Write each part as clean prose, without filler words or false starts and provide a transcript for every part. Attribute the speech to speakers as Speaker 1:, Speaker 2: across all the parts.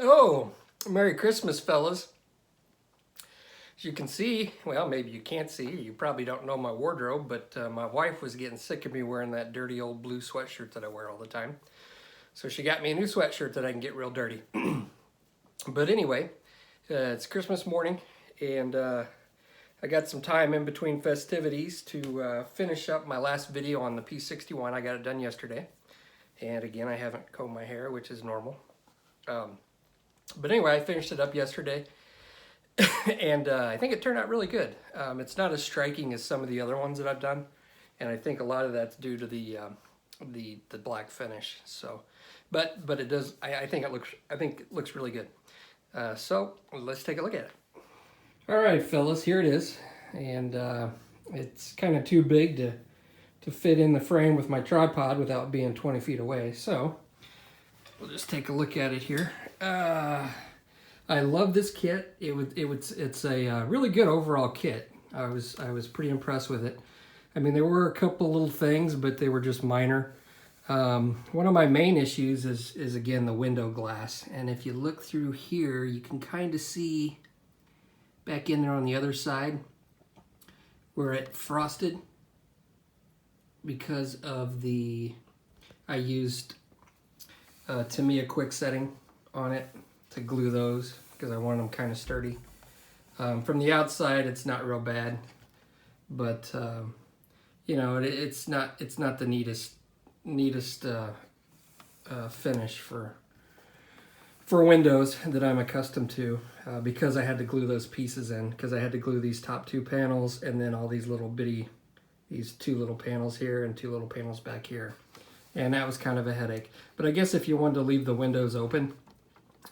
Speaker 1: Oh, Merry Christmas, fellas. As you can see, well, maybe you can't see, you probably don't know my wardrobe, but my wife was getting sick of me wearing that dirty old blue sweatshirt that I wear all the time. So she got me a new sweatshirt that I can get real dirty. But anyway, it's Christmas morning, and I got some time in between festivities to finish up my last video on the P61. I got it done yesterday. And again, I haven't combed my hair, which is normal. But anyway, I finished it up yesterday, and I think it turned out really good. It's not as striking as some of the other ones that I've done, and I think a lot of that's due to the black finish. So, but it does. I think it looks really good. So let's take a look at it. All right, fellas, here it is, and it's kind of too big to fit in the frame with my tripod without being 20 feet away. So we'll just take a look at it here. I love this kit. It's a really good overall kit. I was pretty impressed with it. I mean, there were a couple little things, but they were just minor. One of my main issues is again the window glass. And if you look through here, you can kind of see back in there on the other side where it frosted because of I used Tamiya quick setting on it to glue those because I wanted them kind of sturdy. From the outside, it's not real bad, but you know, it's not the neatest finish for windows that I'm accustomed to, because I had to glue those pieces in, because I had to glue these top two panels and then all these little bitty, these two little panels here and two little panels back here. And that was kind of a headache. But I guess if you wanted to leave the windows open,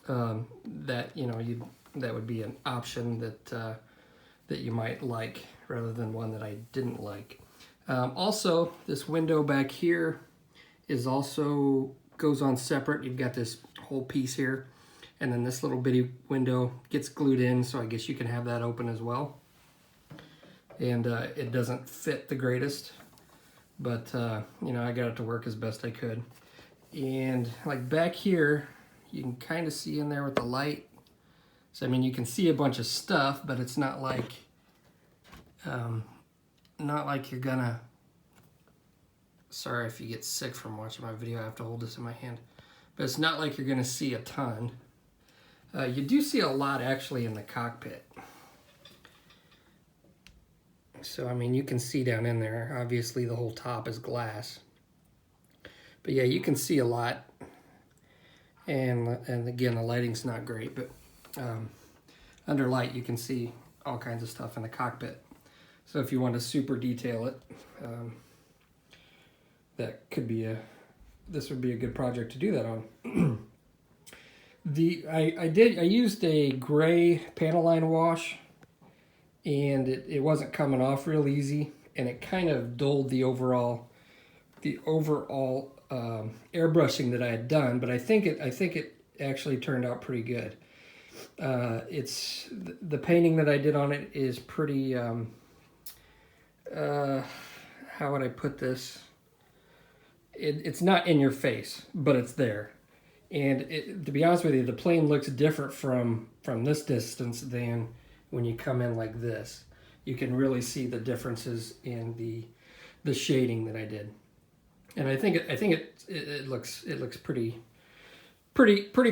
Speaker 1: that would be an option that you might like rather than one that I didn't like. Also, this window back here goes on separate. You've got this whole piece here, and then this little bitty window gets glued in, so I guess you can have that open as well. And it doesn't fit the greatest, but you know, I got it to work as best I could. And like back here, you can kind of see in there with the light. So I mean, you can see a bunch of stuff, but it's not like you're gonna. Sorry if you get sick from watching my video. I have to hold this in my hand, but it's not like you're gonna see a ton. You do see a lot actually in the cockpit. So I mean, you can see down in there. Obviously, the whole top is glass, but yeah, you can see a lot. And again, the lighting's not great, but under light you can see all kinds of stuff in the cockpit. So if you want to super detail it, this would be a good project to do that on. I used a gray panel line wash, and it wasn't coming off real easy, and it kind of dulled the overall airbrushing that I had done, but I think it actually turned out pretty good. It's the painting that I did on it is pretty how would I put this? It's not in your face, but it's there. And to be honest with you, the plane looks different from this distance than when you come in like this. You can really see the differences in the shading that I did. And I think it looks pretty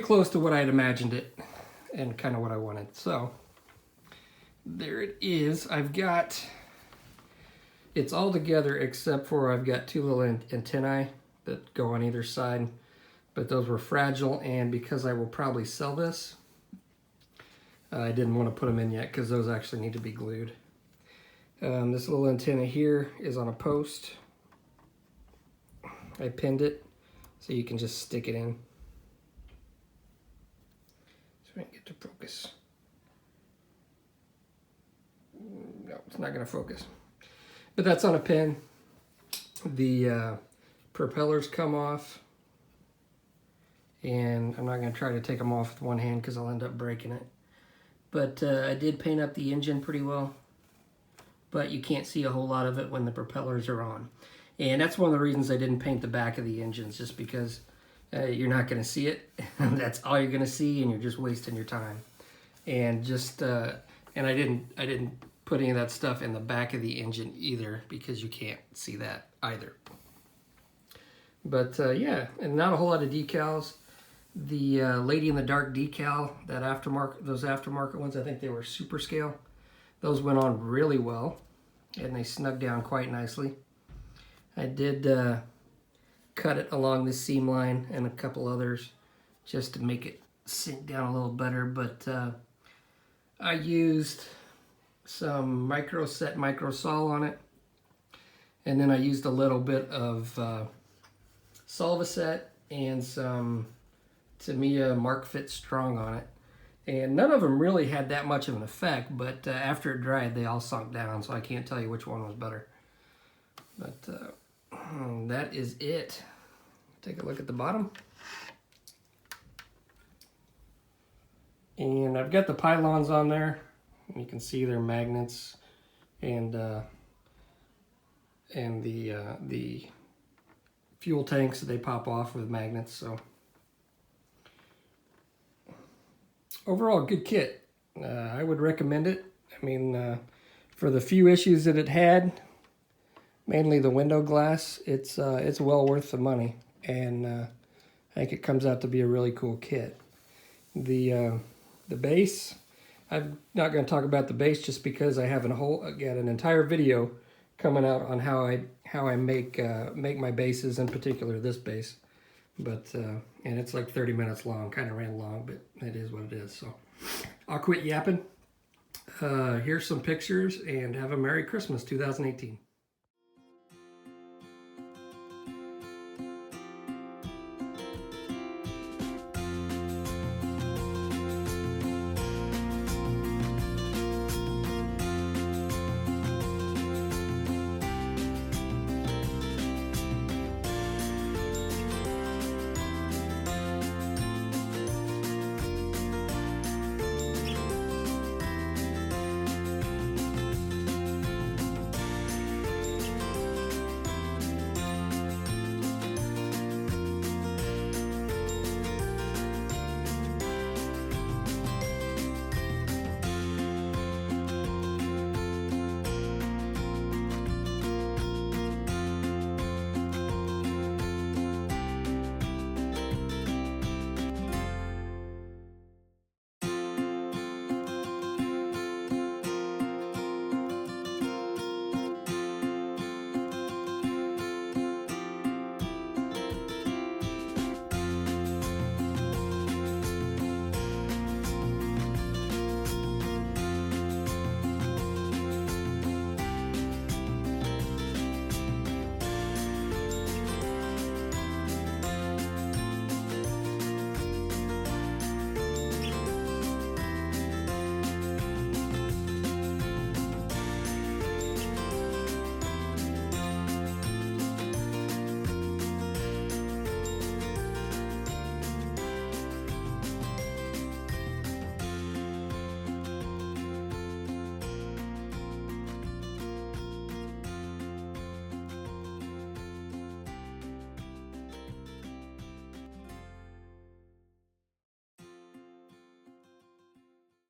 Speaker 1: close to what I had imagined it and kind of what I wanted. So there it is. It's all together except for I've got two little antennae that go on either side, but those were fragile, and because I will probably sell this, I didn't want to put them in yet because those actually need to be glued. This little antenna here is on a post. I pinned it so you can just stick it in. So we can get to focus. No, it's not going to focus. But that's on a pin. The propellers come off, and I'm not going to try to take them off with one hand because I'll end up breaking it. But I did paint up the engine pretty well, but you can't see a whole lot of it when the propellers are on. And that's one of the reasons I didn't paint the back of the engines, just because you're not going to see it. That's all you're going to see, and you're just wasting your time. And just and I didn't put any of that stuff in the back of the engine either, because you can't see that either. But yeah, and not a whole lot of decals. The Lady in the Dark decal, that those aftermarket ones, I think they were super scale. Those went on really well, and they snug down quite nicely. I did cut it along this seam line and a couple others just to make it sink down a little better, but I used some micro sol on it, and then I used a little bit of Solvaset and some Tamiya Mark Fit Strong on it, and none of them really had that much of an effect, but after it dried they all sunk down, so I can't tell you which one was better. But that is it. Take a look at the bottom. And I've got the pylons on there. You can see they're magnets, and the fuel tanks, they pop off with magnets. So overall, good kit. I would recommend it. I mean, for the few issues that it had, mainly the window glass, it's well worth the money, and I think it comes out to be a really cool kit. The base, I'm not going to talk about the base just because I have an entire video coming out on how I make my bases, in particular this base. But and it's like 30 minutes long. Kind of ran long, but it is what it is. So I'll quit yapping. Here's some pictures, and have a Merry Christmas 2018.